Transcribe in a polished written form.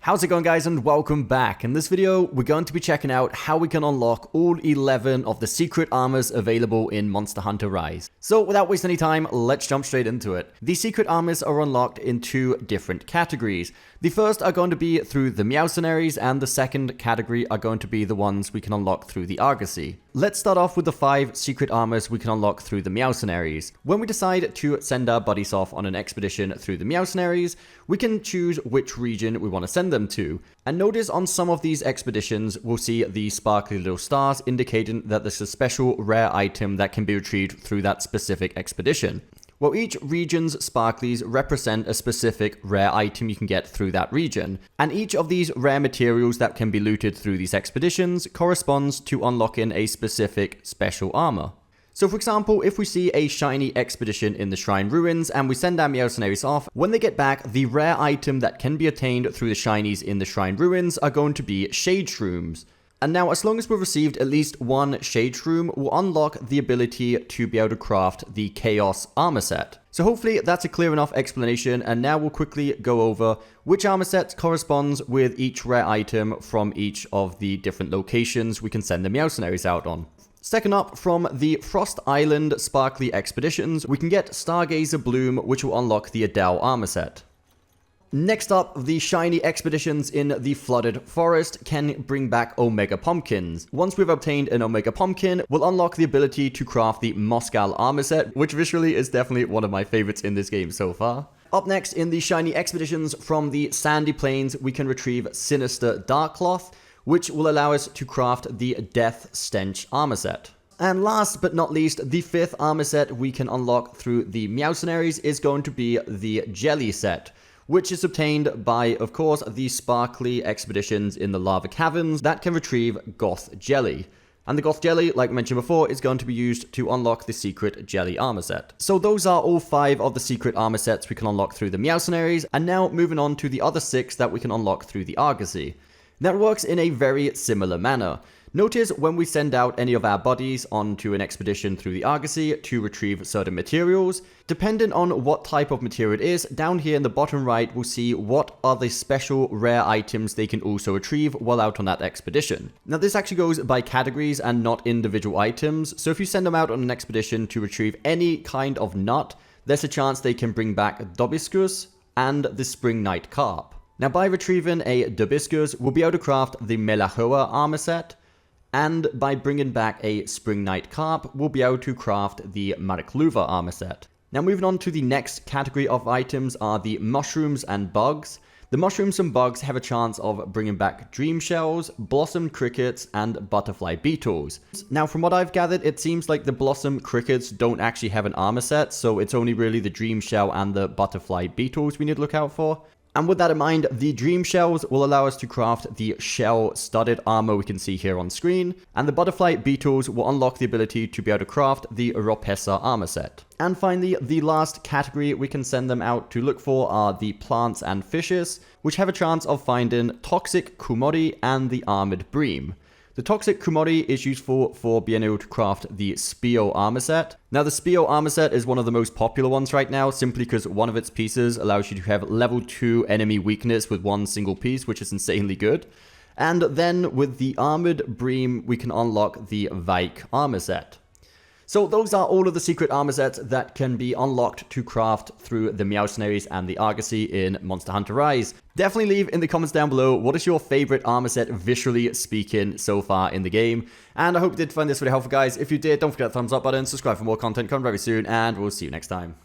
How's it going, guys, and welcome back. In this video, we're going to be checking out how we can unlock all 11 of the secret armors available in Monster Hunter Rise. So without wasting any time, let's jump straight into it. The secret armors are unlocked in two different categories. The first are going to be through the Meowcenaries, and the second category are going to be the ones we can unlock through the Argosy. Let's start off with the 5 secret armors we can unlock through the Meowcenaries. When we decide to send our buddies off on an expedition through the Meowcenaries, we can choose which region we want to send them to. And notice on some of these expeditions, we'll see the sparkly little stars indicating that there's a special rare item that can be retrieved through that specific expedition. Well, each region's sparklies represent a specific rare item you can get through that region, and each of these rare materials that can be looted through these expeditions corresponds to unlocking a specific special armor. So for example, if we see a shiny expedition in the Shrine Ruins and we send our Meowcenaries off, when they get back, the rare item that can be attained through the shinies in the Shrine Ruins are going to be Shadeshrooms. And now, as long as we've received at least one Shadeshroom, we'll unlock the ability to be able to craft the Chaos armor set. So hopefully that's a clear enough explanation, and now we'll quickly go over which armor set corresponds with each rare item from each of the different locations we can send the Meowcenaries out on. Second up, from the Frost Island Sparkly Expeditions, we can get Stargazer Bloom, which will unlock the Edel armor set. Next up, the shiny expeditions in the Flooded Forest can bring back Omegapumpkins. Once we've obtained an Omegapumpkin, we'll unlock the ability to craft the Mosgharl armor set, which visually is definitely one of my favorites in this game so far. Up next, in the shiny expeditions from the Sandy Plains, we can retrieve Sinister Darkcloth, which will allow us to craft the Death Stench armor set. And last but not least, the 5th armor set we can unlock through the Meowcenaries is going to be the Jelly set, which is obtained by, of course, the sparkly expeditions in the lava caverns that can retrieve Gothjelly. And the Gothjelly, like mentioned before, is going to be used to unlock the secret jelly armor set. So those are all 5 of the secret armor sets we can unlock through the Meowcenaries, and now moving on to the other 6 that we can unlock through the Argosy. That works in a very similar manner. Notice when we send out any of our buddies onto an expedition through the Argosy to retrieve certain materials, depending on what type of material it is, down here in the bottom right we'll see what are the special rare items they can also retrieve while out on that expedition. Now this actually goes by categories and not individual items, so if you send them out on an expedition to retrieve any kind of nut, there's a chance they can bring back Dosbiscus and the Springnight Carp. Now by retrieving a Dosbiscus, we'll be able to craft the Melahoa armor set, and by bringing back a Springnight Carp, we'll be able to craft the Makluva armor set. Now moving on to the next category of items are the mushrooms and bugs. The mushrooms and bugs have a chance of bringing back Dreamshells, blossom crickets, and butterfly beetles. Now from what I've gathered, it seems like the blossom crickets don't actually have an armor set, so it's only really the Dreamshell and the butterfly beetles we need to look out for. And with that in mind, the Dreamshells will allow us to craft the shell-studded armor we can see here on screen, and the butterfly beetles will unlock the ability to be able to craft the Rhopessa armor set. And finally, the last category we can send them out to look for are the plants and fishes, which have a chance of finding toxic Kumori and the armored Bream. The toxic Kumori is useful for being able to craft the Spio armor set. Now the Spio armor set is one of the most popular ones right now, simply because one of its pieces allows you to have level 2 enemy weakness with one single piece, which is insanely good. And then with the armored Bream, we can unlock the Vaik armor set. So those are all of the secret armor sets that can be unlocked to craft through the Meowcenaries and the Argosy in Monster Hunter Rise. Definitely leave in the comments down below what is your favorite armor set visually speaking so far in the game. And I hope you did find this video helpful, guys. If you did, don't forget the thumbs up button, subscribe for more content coming very soon, and we'll see you next time.